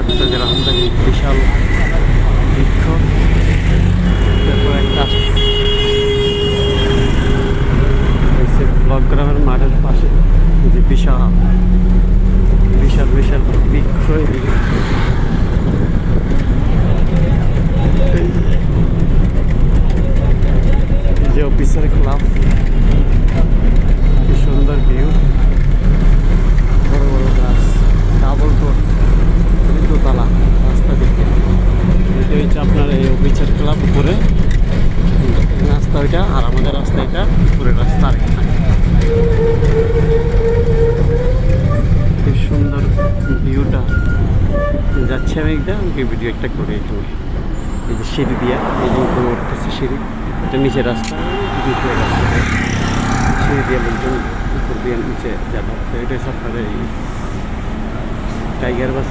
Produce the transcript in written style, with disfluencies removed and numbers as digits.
চট্টগ্রাম থেকে বিশাল বৃক্ষ, তারপর একটা ব্লকগ্রামের মাঠের পাশে যে বিশাল বিশাল বিশাল বৃক্ষ, এই যে অফিসার ক্লাব, কি সুন্দর ভিউ, বড় বড় গাছ, ডাবল রোড, দোতলা রাস্তা দিকে। এটা হচ্ছে আপনার এই অফিসার ক্লাব উপরে রাস্তা ওইটা, আর আমাদের রাস্তা এটা উপরের রাস্তা আরেকটা। খুব সুন্দর ভিউটা যাচ্ছে, আমি একটা ভিডিও একটা করে এখানে এই যে সিঁড়ি দিয়া, এই যে উপরে উঠতেছে সিঁড়ি, এটা নিচে রাস্তা, দ্বিতীয় রাস্তা সিঁড়ি দিয়ে লোকজন উপর দিয়ে নিচে যাতায়াত। এটা হচ্ছে আপনার এই টাইগার বাস